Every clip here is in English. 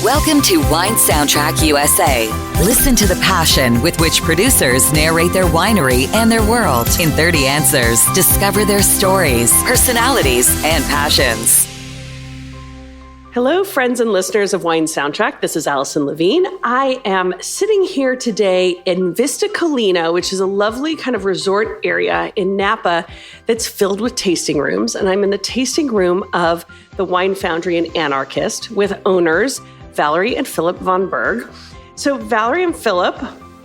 Welcome to Wine Soundtrack USA. Listen to the passion with which producers narrate their winery and their world. In 30 answers, discover their stories, personalities, and passions. Hello, friends and listeners of Wine Soundtrack. This is Allison Levine. I am sitting here today in Vista Colina, which is a lovely kind of resort area in Napa that's filled with tasting rooms. And I'm in the tasting room of the Wine Foundry and Anarchist with owners Valerie and Philp von Burg. So Valerie and Philp,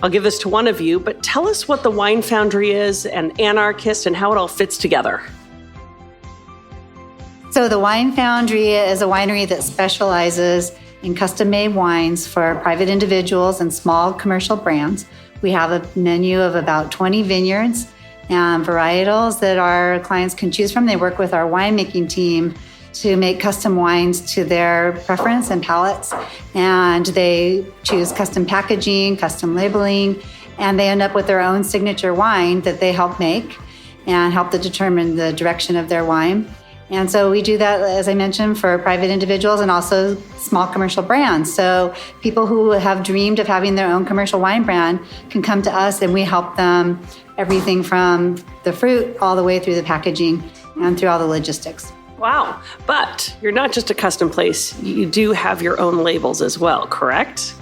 I'll give this to one of you, but tell us what the Wine Foundry is and Anarchist and how it all fits together. So the Wine Foundry is a winery that specializes in custom-made wines for private individuals and small commercial brands. We have a menu of about 20 vineyards and varietals that our clients can choose from. They work with our winemaking team to make custom wines to their preference and palates. And they choose custom packaging, custom labeling, and they end up with their own signature wine that they help make and help to determine the direction of their wine. And so we do that, as I mentioned, for private individuals and also small commercial brands. So people who have dreamed of having their own commercial wine brand can come to us and we help them everything from the fruit all the way through the packaging and through all the logistics. Wow. But you're not just a custom place. You do have your own labels as well, correct?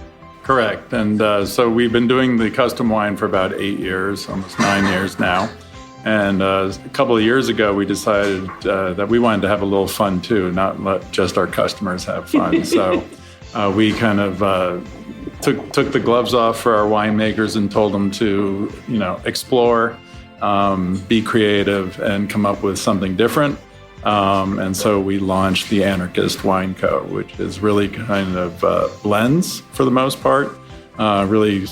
Correct. And so we've been doing the custom wine for about 8 years, almost 9 years now. And a couple of years ago, we decided that we wanted to have a little fun too, not let just our customers have fun. So we kind of took the gloves off for our winemakers and told them to, explore, be creative, and come up with something different. And so we launched the Anarchist Wine Co, which is really kind of blends for the most part. Really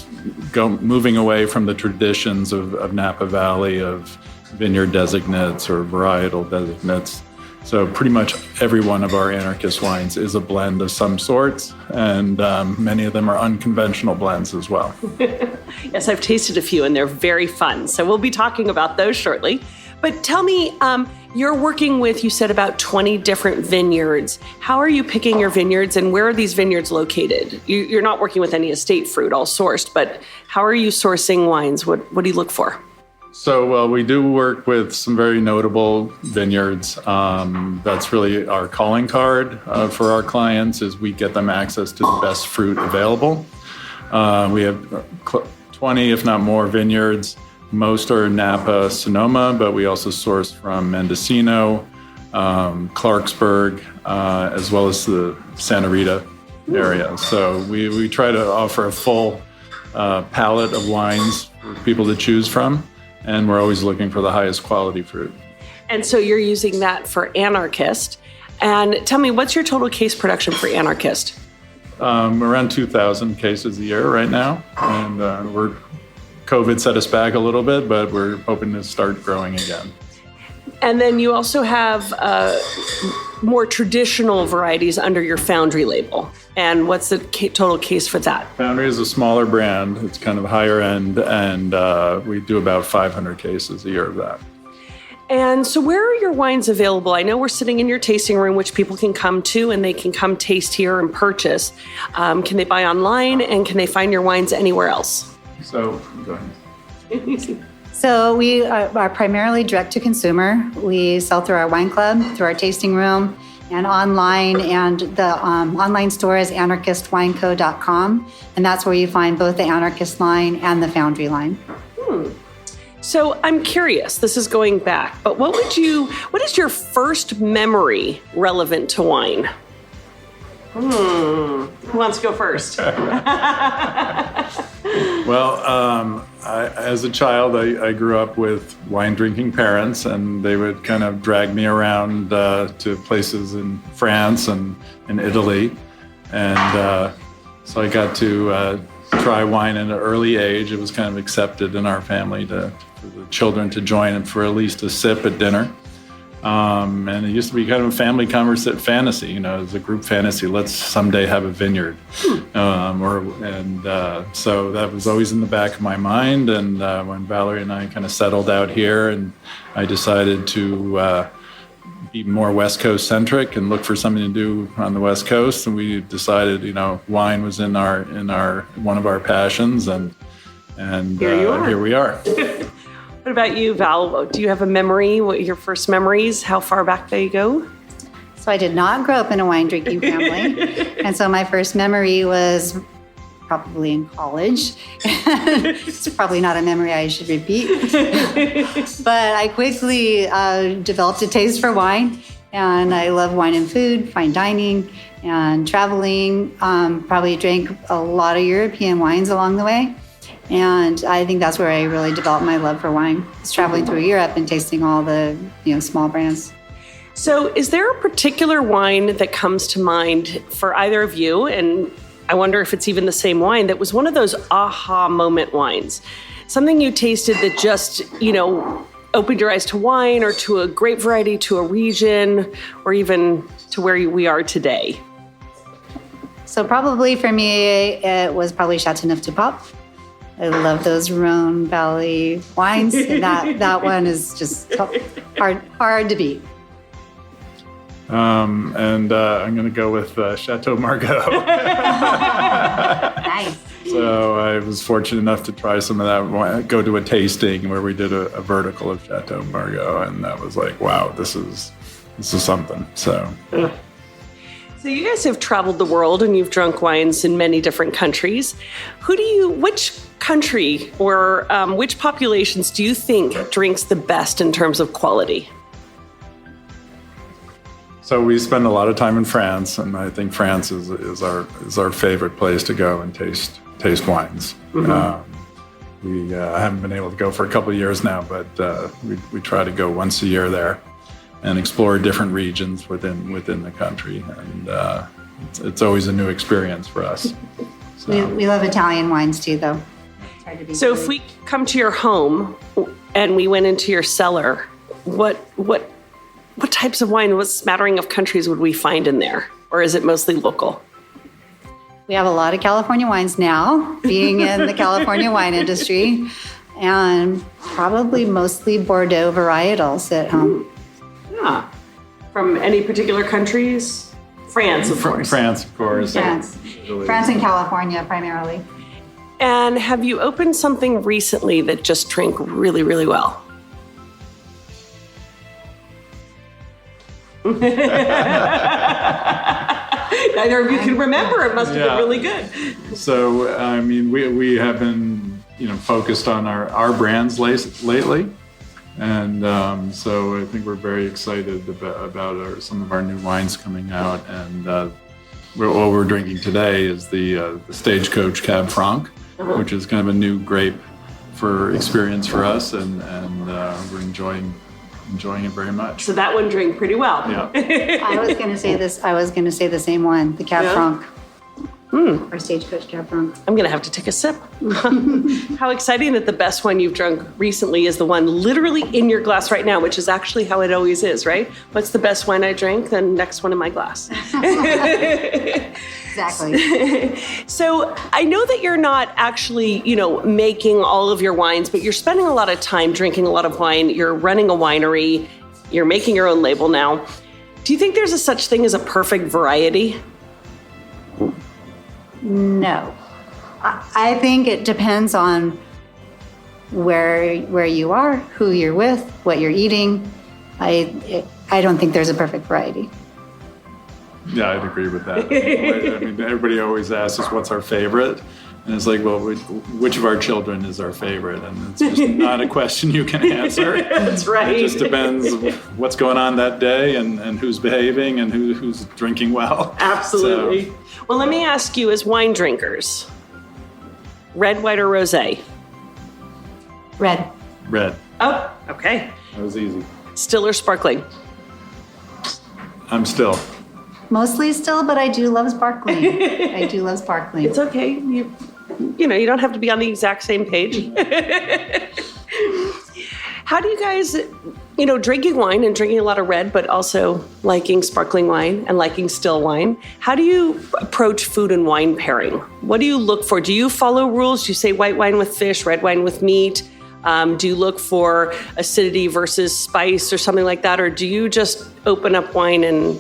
moving away from the traditions of Napa Valley, of vineyard designates or varietal designates. So pretty much every one of our Anarchist wines is a blend of some sorts, and many of them are unconventional blends as well. Yes, I've tasted a few, and they're very fun. So we'll be talking about those shortly. But tell me, you're working with, you said, about 20 different vineyards. How are you picking your vineyards, and where are these vineyards located? You're not working with any estate fruit, all sourced, but how are you sourcing wines? What do you look for? So we do work with some very notable vineyards. That's really our calling card for our clients, is we get them access to the best fruit available. We have 20, if not more, vineyards. Most are Napa, Sonoma, but we also source from Mendocino, Clarksburg, as well as the Santa Rita area. So we try to offer a full palette of wines for people to choose from, and we're always looking for the highest quality fruit. And so you're using that for Anarchist. And tell me, what's your total case production for Anarchist? Around 2,000 cases a year right now, and COVID set us back a little bit, but we're hoping to start growing again. And then you also have more traditional varieties under your Foundry label. And what's the total case for that? Foundry is a smaller brand. It's kind of higher end, and we do about 500 cases a year of that. And so where are your wines available? I know we're sitting in your tasting room, which people can come to, and they can come taste here and purchase. Can they buy online, and can they find your wines anywhere else? So, go ahead. So we are primarily direct to consumer. We sell through our wine club, through our tasting room, and online. And the online store is anarchistwineco.com. And that's where you find both the Anarchist line and the Foundry line. So I'm curious, this is going back, but what is your first memory relevant to wine? Who wants to go first? Well, as a child, I grew up with wine drinking parents, and they would kind of drag me around to places in France and in Italy. And so I got to try wine at an early age. It was kind of accepted in our family for the children to join and for at least a sip at dinner. And it used to be kind of a family fantasy, as a group fantasy. Let's someday have a vineyard. So that was always in the back of my mind. And when Valerie and I kind of settled out here, and I decided to be more West Coast centric and look for something to do on the West Coast. And we decided, wine was in our one of our passions, and here we are. What about you, Val? Do you have a memory? What your first memories? How far back they go? So I did not grow up in a wine drinking family. And so my first memory was probably in college. It's probably not a memory I should repeat. But I quickly developed a taste for wine. And I love wine and food, fine dining, and traveling. Probably drank a lot of European wines along the way. And I think that's where I really developed my love for wine. It's traveling through Europe and tasting all the small brands. So is there a particular wine that comes to mind for either of you? And I wonder if it's even the same wine that was one of those aha moment wines. Something you tasted that just, opened your eyes to wine or to a grape variety, to a region, or even to where we are today. So probably for me, it was probably Chateauneuf-du-Pape. I love those Rhone Valley wines. And that one is just hard to beat. And I'm going to go with Chateau Margaux. Nice. So I was fortunate enough to try some of that wine, go to a tasting where we did a vertical of Chateau Margaux, and that was like, wow, this is something. So you guys have traveled the world and you've drunk wines in many different countries. Which country or which populations do you think drinks the best in terms of quality? So we spend a lot of time in France, and I think France is our favorite place to go and taste wines. Mm-hmm. We haven't been able to go for a couple of years now, but we try to go once a year there and explore different regions within the country, and it's always a new experience for us. So. We love Italian wines too, though. It's hard to be so if we come to your home and we went into your cellar, what types of wine, what smattering of countries would we find in there? Or is it mostly local? We have a lot of California wines now, being in the California wine industry, and probably mostly Bordeaux varietals at home. Yeah. From any particular countries? France, of course. France, of course. France and California primarily. And have you opened something recently that just drank really, really well? Neither of you can remember. It must have been really good. So, I mean, we have been, focused on our brands lately. And so I think we're very excited about some of our new wines coming out. And what we're drinking today is the Stagecoach Cab Franc, which is kind of a new grape experience for us. And we're enjoying it very much. So that one drank pretty well. Yeah. I was going to say the same one, the Cab Franc. Or Stagecoach Cab Franc. I'm going to have to take a sip. How exciting that the best one you've drunk recently is the one literally in your glass right now, which is actually how it always is, right? What's the best wine I drank? The next one in my glass. Exactly. So I know that you're not actually, making all of your wines, but you're spending a lot of time drinking a lot of wine. You're running a winery. You're making your own label now. Do you think there's a such thing as a perfect variety? No. I think it depends on where you are, who you're with, what you're eating. I don't think there's a perfect variety. Yeah, I'd agree with that. I mean, everybody always asks us what's our favorite. And it's like, well, which of our children is our favorite? And it's just not a question you can answer. That's right. It just depends what's going on that day and who's behaving and who's drinking well. Absolutely. So. Well, let me ask you, as wine drinkers, red, white, or rosé? Red. Red. Oh, okay. That was easy. Still or sparkling? I'm still. Mostly still, but I do love sparkling. It's okay. You don't have to be on the exact same page. How do you guys, drinking wine and drinking a lot of red, but also liking sparkling wine and liking still wine, how do you approach food and wine pairing? What do you look for? Do you follow rules? Do you say white wine with fish, red wine with meat? Do you look for acidity versus spice or something like that? Or do you just open up wine and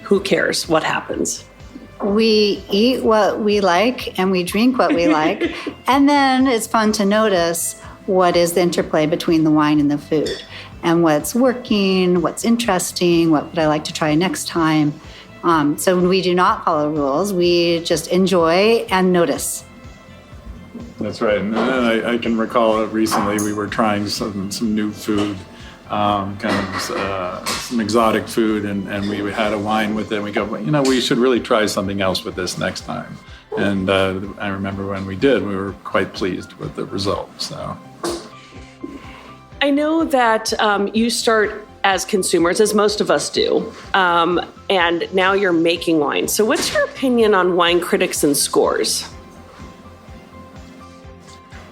who cares what happens? We eat what we like and we drink what we like. And then it's fun to notice what is the interplay between the wine and the food and what's working, what's interesting, what would I like to try next time. So we do not follow rules. We just enjoy and notice. That's right. And I can recall recently we were trying some new food, some exotic food, and we had a wine with it. And we go, we should really try something else with this next time. And I remember when we did, we were quite pleased with the results. So I know that you start as consumers, as most of us do, and now you're making wine. So what's your opinion on wine critics and scores?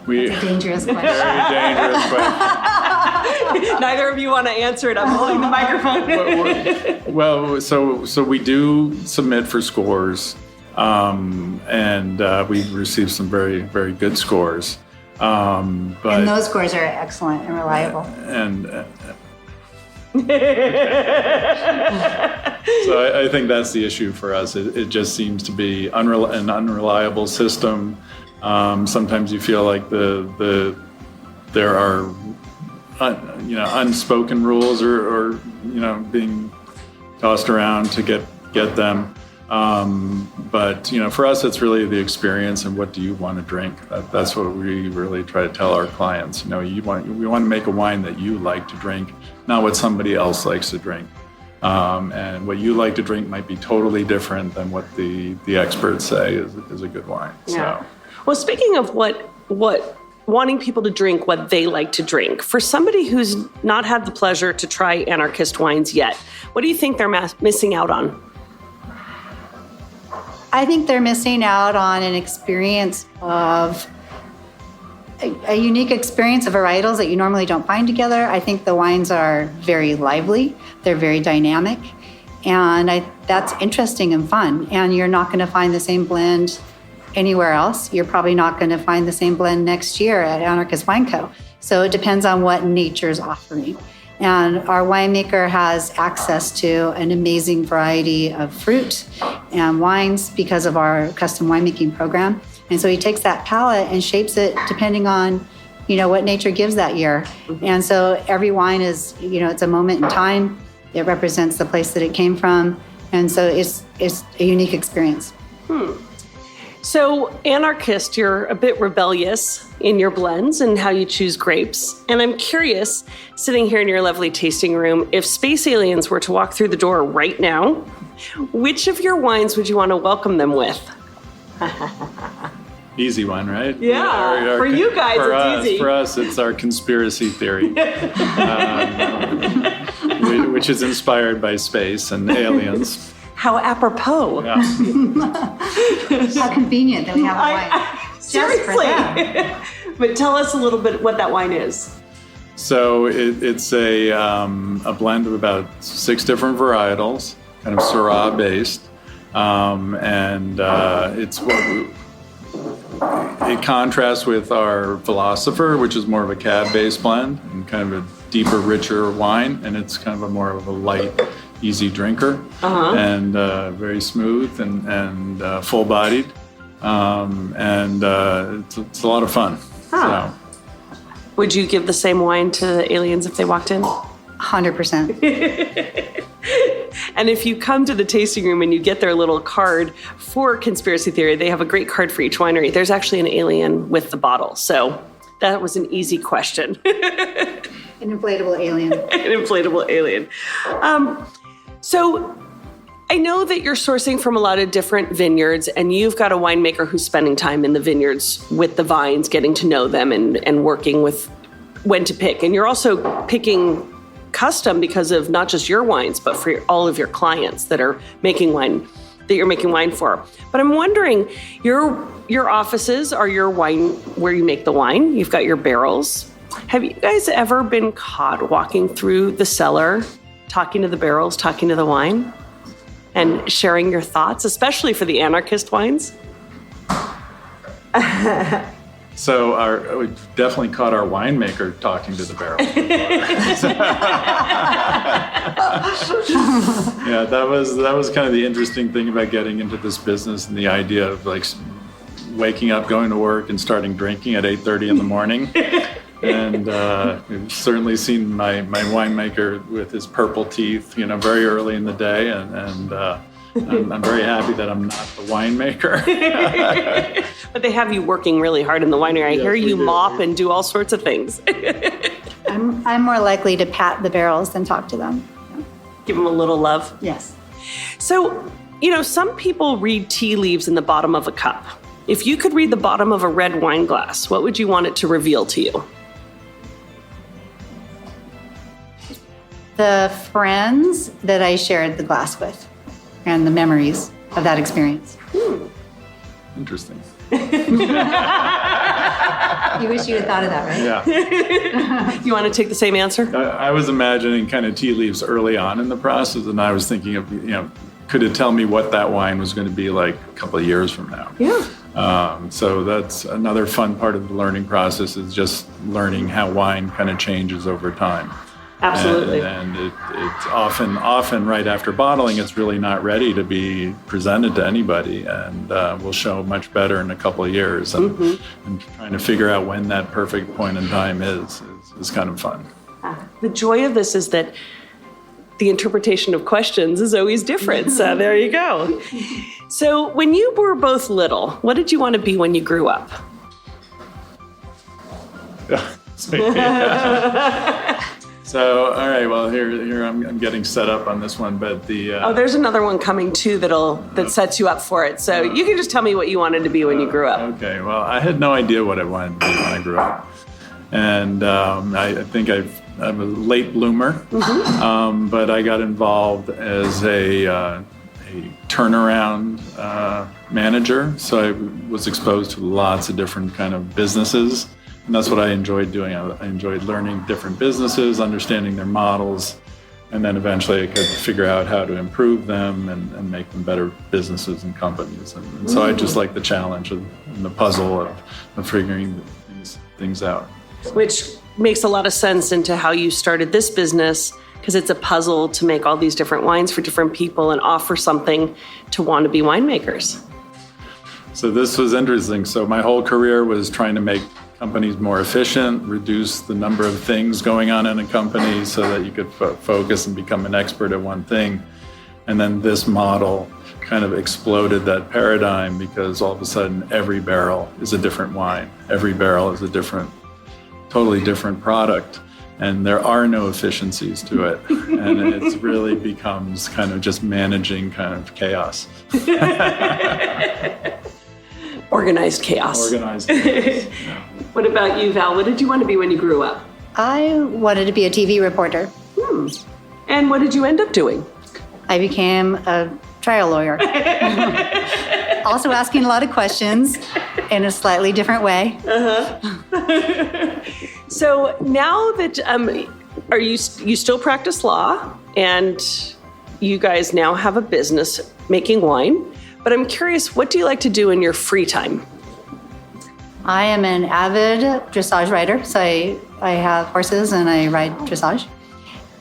That's a dangerous question. Very dangerous question. Neither of you want to answer it. I'm holding the microphone. Well, so we do submit for scores, and we've received some very, very good scores. But, and those scores are excellent and reliable. So I think that's the issue for us. It just seems to be an unreliable system. Sometimes you feel like there are unspoken rules or being tossed around to get them. But for us, it's really the experience and what do you want to drink. That's what we really try to tell our clients. We want to make a wine that you like to drink, not what somebody else likes to drink. And what you like to drink might be totally different than what the experts say is a good wine. Yeah. So. Well, speaking of what wanting people to drink what they like to drink, for somebody who's not had the pleasure to try Anarchist wines yet, what do you think they're missing out on? I think they're missing out on an experience of a unique experience of varietals that you normally don't find together. I think the wines are very lively. They're very dynamic. And that's interesting and fun. And you're not going to find the same blend anywhere else. You're probably not going to find the same blend next year at Anarchist Wine Co. So it depends on what nature's offering. And our winemaker has access to an amazing variety of fruit and wines because of our custom winemaking program. And so he takes that palette and shapes it depending on, what nature gives that year. And so every wine is, it's a moment in time. It represents the place that it came from. And so it's a unique experience. So Anarchist, you're a bit rebellious in your blends and how you choose grapes. And I'm curious, sitting here in your lovely tasting room, if space aliens were to walk through the door right now, which of your wines would you want to welcome them with? Easy one, right? Yeah, for you guys, it's easy. For us, it's our conspiracy theory, which is inspired by space and aliens. How apropos. Yeah. How convenient that we have a wine. Seriously. But tell us a little bit what that wine is. So it's a blend of about 6 different varietals, kind of Syrah based. It contrasts with our Philosopher, which is more of a cab based blend and kind of a deeper, richer wine. And it's kind of more of a light, easy drinker, and very smooth and full-bodied, and it's a lot of fun. So. Would you give the same wine to the aliens if they walked in? 100%. And if you come to the tasting room and you get their little card for conspiracy theory, they have a great card for each winery. There's actually an alien with the bottle, so that was an easy question. An inflatable alien. An inflatable alien. So I know that you're sourcing from a lot of different vineyards, and you've got a winemaker who's spending time in the vineyards with the vines, getting to know them and working with when to pick. And you're also picking custom because of not just your wines, but for all of your clients that are making wine, that you're making wine for. But I'm wondering, your offices are your wine, where you make the wine. You've got your barrels. Have you guys ever been caught walking through the cellar, talking to the barrels, talking to the wine, and sharing your thoughts, especially for the Anarchist wines? So we definitely caught our winemaker talking to the barrel. Yeah, that was kind of the interesting thing about getting into this business, and the idea of like waking up, going to work, and starting drinking at 8:30 in the morning. And we've certainly seen my winemaker with his purple teeth, very early in the day, and I'm very happy that I'm not the winemaker. But they have you working really hard in the winery. I hear you mop and do all sorts of things. I'm more likely to pat the barrels than talk to them. Give them a little love. Yes. So, some people read tea leaves in the bottom of a cup. If you could read the bottom of a red wine glass, what would you want it to reveal to you? The friends that I shared the glass with and the memories of that experience. Interesting. You wish you had thought of that, right? Yeah. You want to take the same answer? I was imagining kind of tea leaves early on in the process, and I was thinking of, could it tell me what that wine was going to be like a couple of years from now? Yeah. So that's another fun part of the learning process, is just learning how wine kind of changes over time. Absolutely. And it's often right after bottling, it's really not ready to be presented to anybody, and will show much better in a couple of years. And trying to figure out when that perfect point in time is kind of fun. The joy of this is that the interpretation of questions is always different. So there you go. So when you were both little, what did you want to be when you grew up? So, all right, well, here I'm getting set up on this one, but there's another one coming too that sets you up for it. So you can just tell me what you wanted to be when you grew up. Okay, well, I had no idea what I wanted to be when I grew up. And I think I'm a late bloomer, but I got involved as a turnaround manager. So I was exposed to lots of different kind of businesses. And that's what I enjoyed doing. I enjoyed learning different businesses, understanding their models, and then eventually I could figure out how to improve them and make them better businesses and companies. And so I just like the challenge and the puzzle of figuring these things out. Which makes a lot of sense into how you started this business, because it's a puzzle to make all these different wines for different people and offer something to wannabe winemakers. So this was interesting. So my whole career was trying to make companies more efficient, reduce the number of things going on in a company so that you could focus and become an expert at one thing. And then this model kind of exploded that paradigm, because all of a sudden every barrel is a different wine. Every barrel is a totally different product. And there are no efficiencies to it. And it really becomes kind of just managing kind of chaos. Organized chaos. Yeah. What about you, Val? What did you want to be when you grew up? I wanted to be a TV reporter. And what did you end up doing? I became a trial lawyer. Also asking a lot of questions in a slightly different way. So now that you still practice law, and you guys now have a business making wine, but I'm curious, what do you like to do in your free time? I am an avid dressage rider, so I have horses and I ride dressage.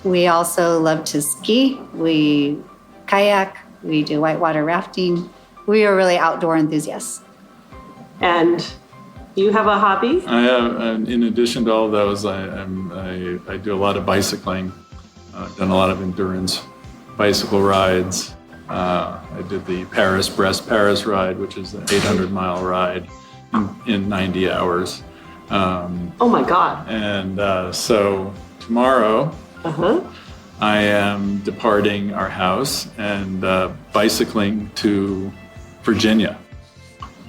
We also love to ski, we kayak, we do whitewater rafting. We are really outdoor enthusiasts. And you have a hobby? I have, in addition to all those, I do a lot of bicycling. I've done a lot of endurance bicycle rides. I did the Paris-Brest Paris ride, which is an 800-mile ride in 90 hours. Oh my God. And so tomorrow, I am departing our house and bicycling to Virginia,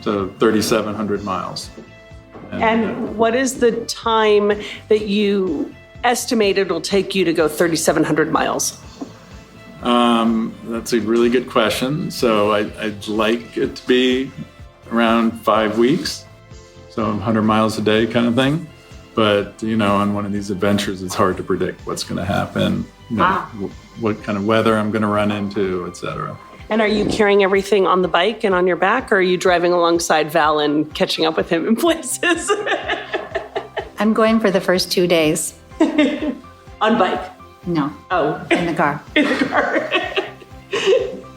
so 3,700 miles. And what is the time that you estimate it'll take you to go 3,700 miles? That's a really good question. So I'd like it to be around 5 weeks, so 100 miles a day kind of thing. But, on one of these adventures, it's hard to predict what's going to happen, what kind of weather I'm going to run into, et cetera. And are you carrying everything on the bike and on your back, or are you driving alongside Val and catching up with him in places? I'm going for the first 2 days. On bike? No. Oh. In the car. In the car.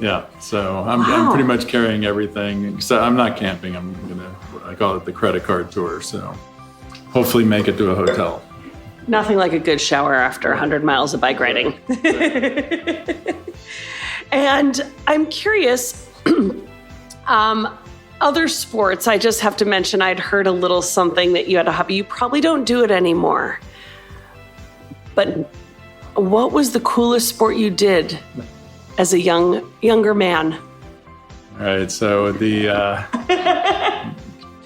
Yeah, so I'm pretty much carrying everything. So I'm not camping. I call it the credit card tour. So hopefully make it to a hotel. Nothing like a good shower after 100 miles of bike riding. And I'm curious, other sports, I just have to mention, I'd heard a little something that you had a hobby. You probably don't do it anymore. But what was the coolest sport you did as a younger man? All right, so the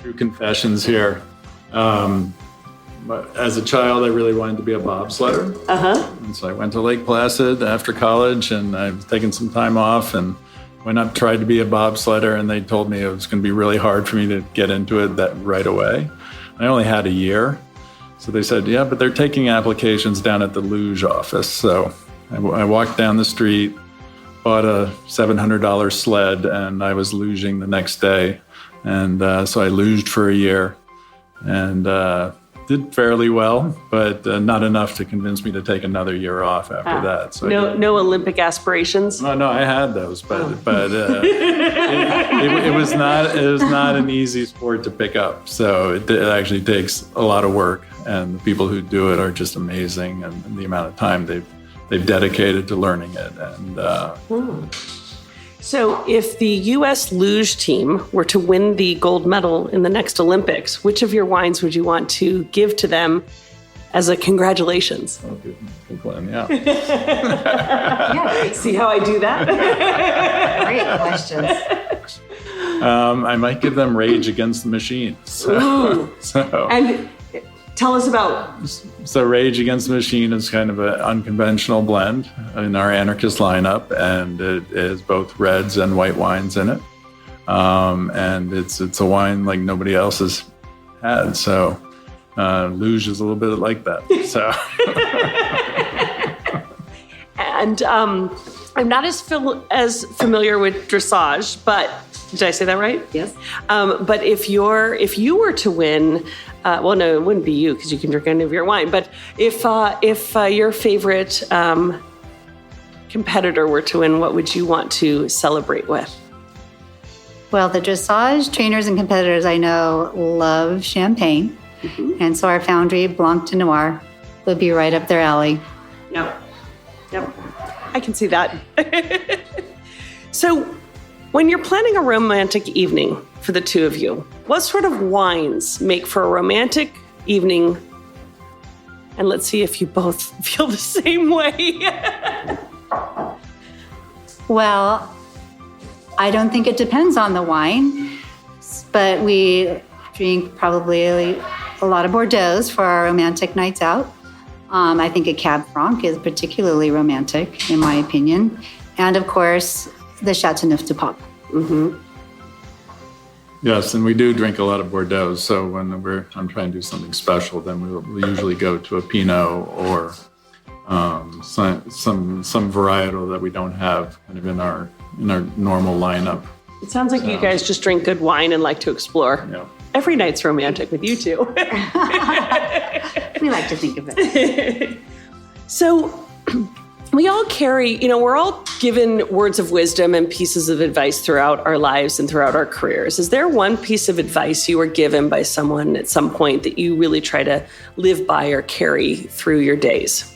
true confessions here. As a child, I really wanted to be a bobsledder. And so I went to Lake Placid after college, and I was taking some time off and went up, tried to be a bobsledder, and they told me it was going to be really hard for me to get into it that right away. I only had a year. So they said, yeah, but they're taking applications down at the luge office. So I walked down the street, bought a $700 sled, and I was luging the next day. And so I luged for a year and did fairly well, but not enough to convince me to take another year off after that. So no Olympic aspirations? No, I had those, but it was not an easy sport to pick up. So it actually takes a lot of work, and the people who do it are just amazing, and the amount of time they've dedicated to learning it. And So if the U.S. luge team were to win the gold medal in the next Olympics, which of your wines would you want to give to them as a congratulations? oh, good plan, yeah. Yeah, See how I do that? great questions. I might give them Rage Against the Machine. Ooh. And tell us about... So Rage Against the Machine is kind of an unconventional blend in our Anarchist lineup, and it is both reds and white wines in it. And it's a wine like nobody else has had. So luge is a little bit like that. So. And I'm not as familiar with dressage, but did I say that right? Yes. But if you were to win, well, no, it wouldn't be you because you can drink any of your wine. But if your favorite competitor were to win, what would you want to celebrate with? Well, the dressage trainers and competitors I know love champagne. And so our foundry, Blanc de Noir, would be right up their alley. Yep. I can see that. So when you're planning a romantic evening for the two of you, what sort of wines make for a romantic evening? And let's see if you both feel the same way. Well, I don't think it depends on the wine, but we drink probably a lot of Bordeaux for our romantic nights out. I think a Cab Franc is particularly romantic, in my opinion. And of course, the Châteauneuf-du-Pape. Mm-hmm. Yes, and we do drink a lot of Bordeaux. So when I'm trying to do something special, then we'll usually go to a Pinot or some varietal that we don't have kind of in our normal lineup. It sounds like you guys just drink good wine and like to explore. Yeah. Every night's romantic with you two. We like to think of it. So we all carry, we're all given words of wisdom and pieces of advice throughout our lives and throughout our careers. Is there one piece of advice you were given by someone at some point that you really try to live by or carry through your days?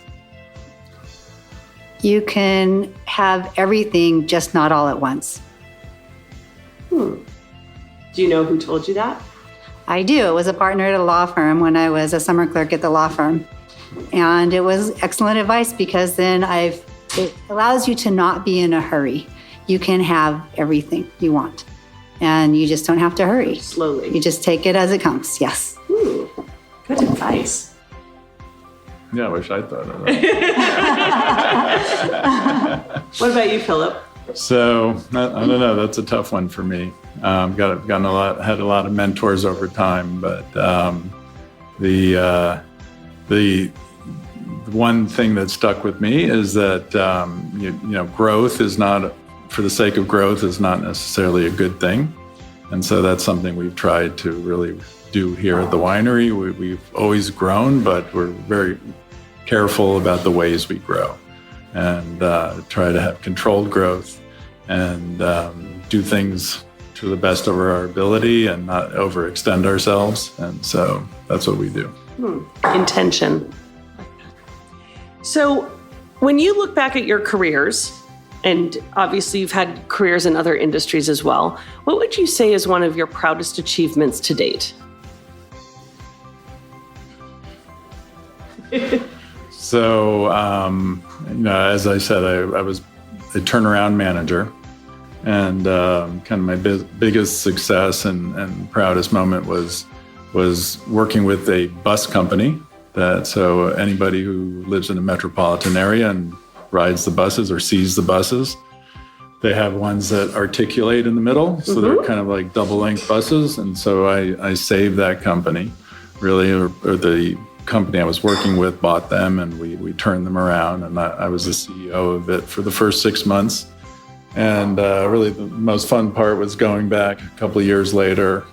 You can have everything, just not all at once. Do you know who told you that? I do. I was a partner at a law firm when I was a summer clerk at the law firm. And it was excellent advice because then it allows you to not be in a hurry. You can have everything you want and you just don't have to hurry. Slowly. You just take it as it comes. Yes. Ooh, good advice. Yeah, I wish I thought of that. What about you, Philip? So I don't know. That's a tough one for me. Had a lot of mentors over time, but the one thing that stuck with me is that growth is not for the sake of growth is not necessarily a good thing. And so that's something we've tried to really do here at the winery. We've always grown, but we're very careful about the ways we grow and try to have controlled growth and do things to the best of our ability and not overextend ourselves. And so that's what we do. Intention. So when you look back at your careers, and obviously you've had careers in other industries as well, what would you say is one of your proudest achievements to date? So, as I said, I was a turnaround manager, and kind of my biggest success and proudest moment was working with a bus company. So anybody who lives in a metropolitan area and rides the buses or sees the buses, they have ones that articulate in the middle, so they're kind of like double-length buses. And so I saved that company, really, or the company I was working with bought them, and we turned them around, and I was the CEO of it for the first 6 months. And really the most fun part was going back a couple of years later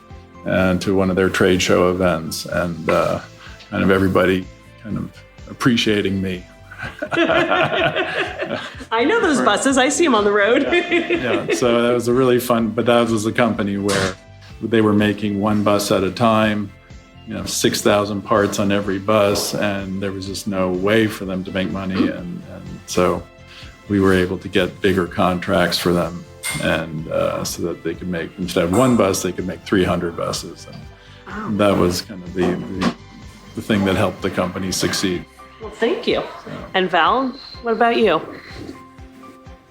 and to one of their trade show events, and kind of everybody kind of appreciating me. I know those buses. I see them on the road. Yeah, so that was a really fun, but that was a company where they were making one bus at a time, 6,000 parts on every bus, and there was just no way for them to make money. And so we were able to get bigger contracts for them, and so that they could make, instead of one bus, they could make 300 buses. And that was kind of the thing that helped the company succeed. Well, thank you. And Val, what about you?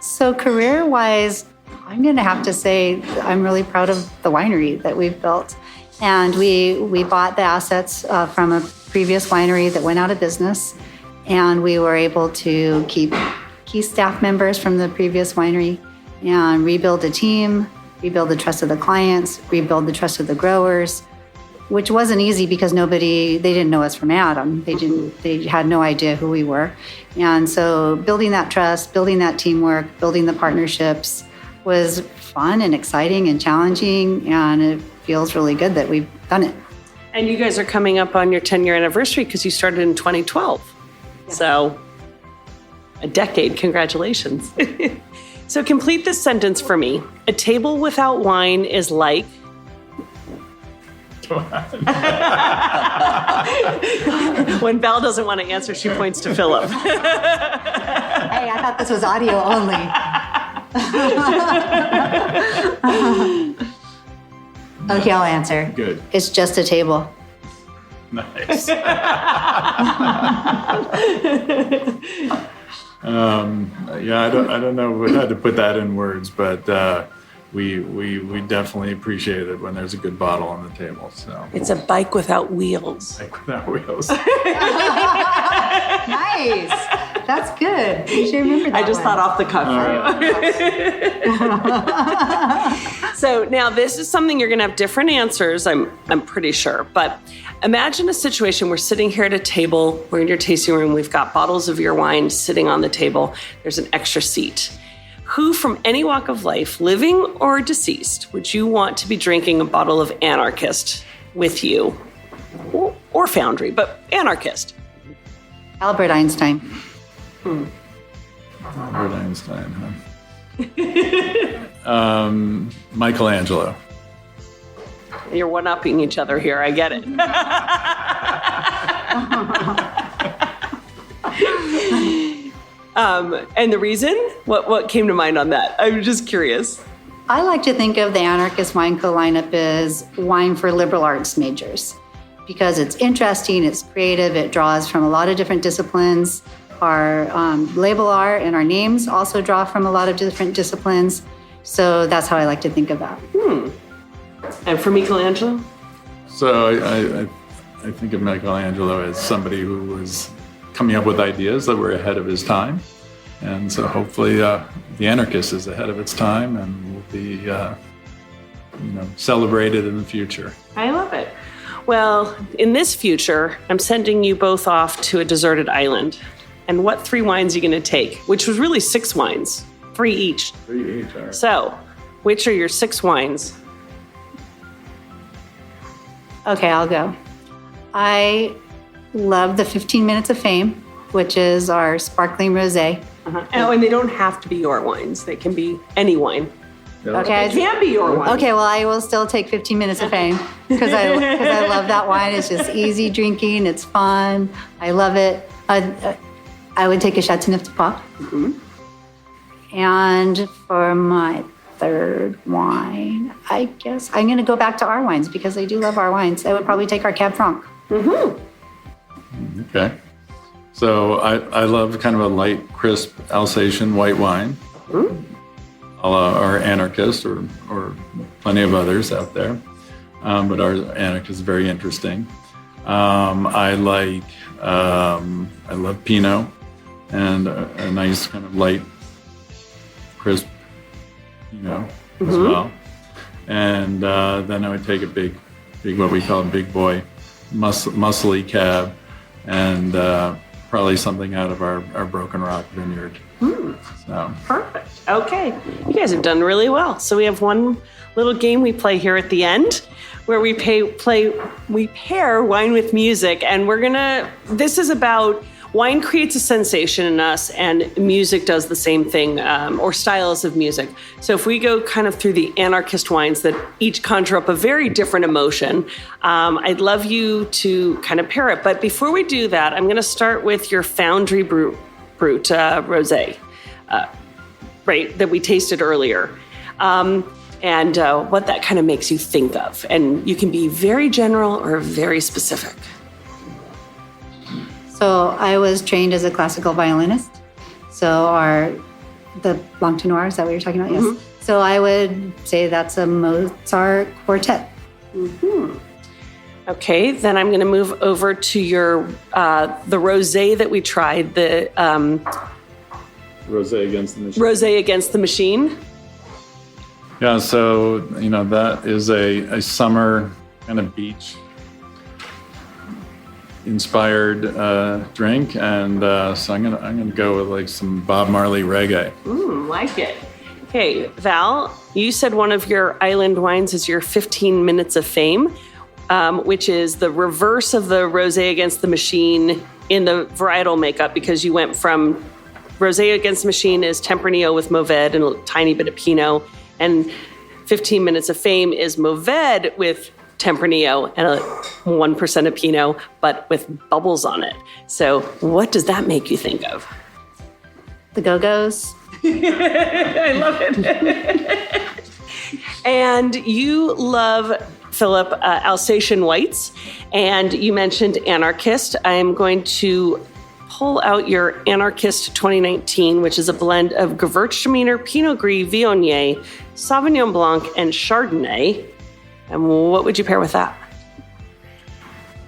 So career-wise, I'm going to have to say I'm really proud of the winery that we've built. And we bought the assets from a previous winery that went out of business. And we were able to keep key staff members from the previous winery and rebuild a team, rebuild the trust of the clients, rebuild the trust of the growers, which wasn't easy because they didn't know us from Adam. They had no idea who we were. And so building that trust, building that teamwork, building the partnerships was fun and exciting and challenging. And it feels really good that we've done it. And you guys are coming up on your 10-year anniversary because you started in 2012. Yeah. So a decade, congratulations. So complete this sentence for me. A table without wine is like... When Val doesn't want to answer, she points to Philp. Hey, I thought this was audio only. Okay, I'll answer. Good. It's just a table. Nice. I don't know how to put that in words, but we definitely appreciate it when there's a good bottle on the table. So it's a bike without wheels. Bike without wheels. Nice. That's good. You should remember that. I just thought off the cuff. So now this is something you're going to have different answers, I'm pretty sure. But imagine a situation, we're sitting here at a table, we're in your tasting room, we've got bottles of your wine sitting on the table, there's an extra seat. Who from any walk of life, living or deceased, would you want to be drinking a bottle of Anarchist with you? Or Foundry, but Anarchist. Albert Einstein. Albert Einstein, huh? Michelangelo. You're one-upping each other here, I get it. And the reason? What came to mind on that? I'm just curious. I like to think of the Anarchist Wine Co lineup as wine for liberal arts majors because it's interesting, it's creative, it draws from a lot of different disciplines. Our label art and our names also draw from a lot of different disciplines. So that's how I like to think of that. And for Michelangelo? So I think of Michelangelo as somebody who was coming up with ideas that were ahead of his time. And so hopefully the Anarchist is ahead of its time and will be celebrated in the future. I love it. Well, in this future, I'm sending you both off to a deserted island. And what 3 wines are you going to take? Which was really 6 wines. 3 each. 3 each. All right. So, which are your 6 wines? Okay, I'll go. I love the 15 Minutes of Fame, which is our sparkling rosé. Oh, and they don't have to be your wines. They can be any wine. Yeah. Okay, It can be your wine. okay. Well, I will still take 15 Minutes of Fame because I love that wine. It's just easy drinking. It's fun. I love it. I would take a Chateauneuf de Pau. Mm-hmm. And for my 3rd wine, I guess I'm going to go back to our wines because I do love our wines. I would probably take our Cab Franc. Okay. So I love kind of a light, crisp Alsatian white wine, a la our Anarchist or plenty of others out there. But our Anarchist is very interesting. I love Pinot and a nice kind of light, crisp, as well. And then I would take a big, what we call a big boy, muscly cab, and probably something out of our Broken Rock vineyard. So. Perfect. Okay. You guys have done really well. So we have one little game we play here at the end where we pair wine with music. And this is about wine creates a sensation in us and music does the same thing, or styles of music. So if we go kind of through the Anarchist wines that each conjure up a very different emotion, I'd love you to kind of pair it. But before we do that, I'm going to start with your Foundry Brut Rosé, right, that we tasted earlier. And what that kind of makes you think of. And you can be very general or very specific. So I was trained as a classical violinist. So the Blanc de Noir, is that what you're talking about? Yes. So I would say that's a Mozart quartet. Okay, then I'm going to move over to your the rosé that we tried, the Rosé against the machine. Rosé against the machine. Yeah, so that is a summer kind of beach inspired drink, and so I'm gonna go with like some Bob Marley reggae. Like it. Okay, Val, you said one of your island wines is your 15 Minutes of Fame, which is the reverse of the Rosé against the machine in the varietal makeup, because you went from Rosé against the machine is Tempranillo with Mourvèdre and a tiny bit of Pinot, and 15 Minutes of Fame is Mourvèdre with Tempranillo and 1% of Pinot, but with bubbles on it. So what does that make you think of? The Go-Go's. I love it. And you love, Philp, Alsatian whites, and you mentioned Anarchist. I'm going to pull out your Anarchist 2019, which is a blend of Gewürztraminer, Pinot Gris, Viognier, Sauvignon Blanc, and Chardonnay. And what would you pair with that?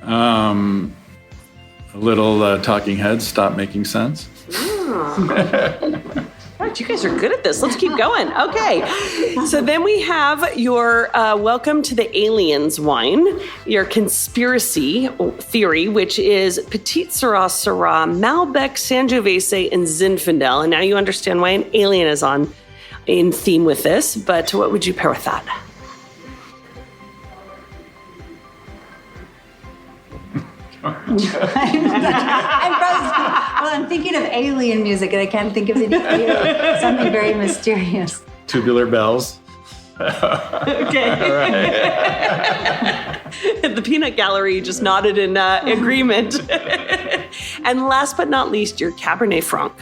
A little Talking Heads, Stop Making Sense. God, you guys are good at this. Let's keep going. Okay. So then we have your Welcome to the Aliens wine, your conspiracy theory, which is Petit Syrah, Syrah, Malbec, Sangiovese, and Zinfandel. And now you understand why an alien is in theme with this. But what would you pair with that? I'm thinking of alien music and I can't think of something very mysterious. Tubular Bells. Okay. All right. The peanut gallery just nodded in agreement. And last but not least, your Cabernet Franc.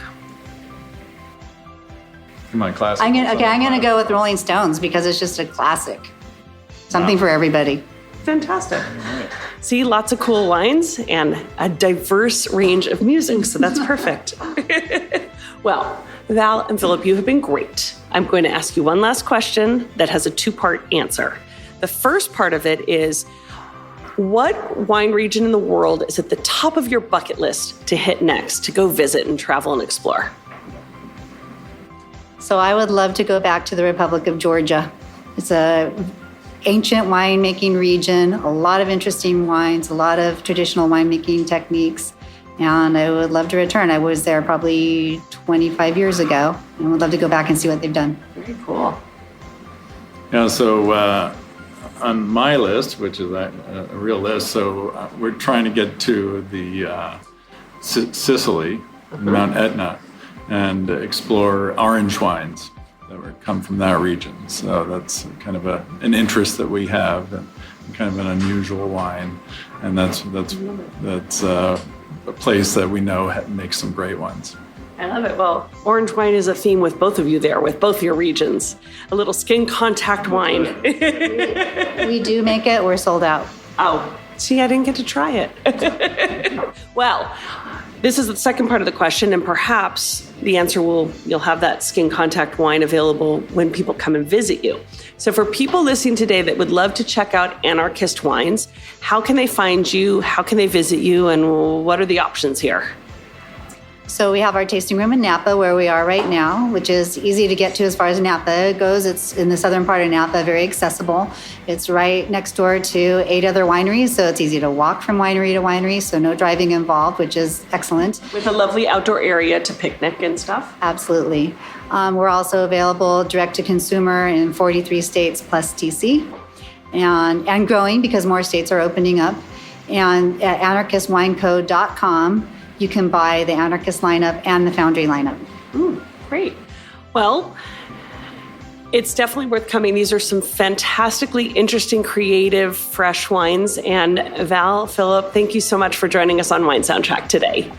Come on, classic. I'm gonna go with Rolling Stones because it's just a classic. Something for everybody. Fantastic. See, lots of cool wines and a diverse range of music, so that's perfect. Well, Val and Philp, you have been great. I'm going to ask you one last question that has a 2-part answer. The first part of it is, what wine region in the world is at the top of your bucket list to hit next, to go visit and travel and explore? So I would love to go back to the Republic of Georgia. It's a ancient winemaking region, a lot of interesting wines, a lot of traditional winemaking techniques, and I would love to return. I was there probably 25 years ago, And we'd love to go back and see what they've done. Very cool. Yeah, so on my list, which is a real list, so we're trying to get to the Sicily, Mount Etna, and explore orange wines that come from that region. So that's kind of an interest that we have, and kind of an unusual wine, and that's a place that we know makes some great ones. I love it. Well, orange wine is a theme with both of you there, with both your regions. A little skin contact wine. We do make it. We're sold out. Oh, see, I didn't get to try it. Well, this is the second part of the question, and perhaps the answer you'll have that skin contact wine available when people come and visit you. So for people listening today that would love to check out Anarchist Wines, how can they find you? How can they visit you? And what are the options here? So we have our tasting room in Napa, where we are right now, which is easy to get to as far as Napa goes. It's in the southern part of Napa, very accessible. It's right next door to 8 other wineries, so it's easy to walk from winery to winery, so no driving involved, which is excellent. With a lovely outdoor area to picnic and stuff. Absolutely. We're also available direct to consumer in 43 states plus TC, and growing because more states are opening up. And at anarchistwineco.com, you can buy the Anarchist lineup and the Foundry lineup. Great. Well, it's definitely worth coming. These are some fantastically interesting, creative, fresh wines. And Val, Philip, thank you so much for joining us on Wine Soundtrack today.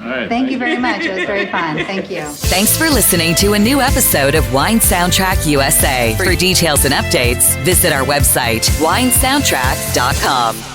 All right, Thank you very much. It was very fun. Thank you. Thanks for listening to a new episode of Wine Soundtrack USA. For details and updates, visit our website, winesoundtrack.com.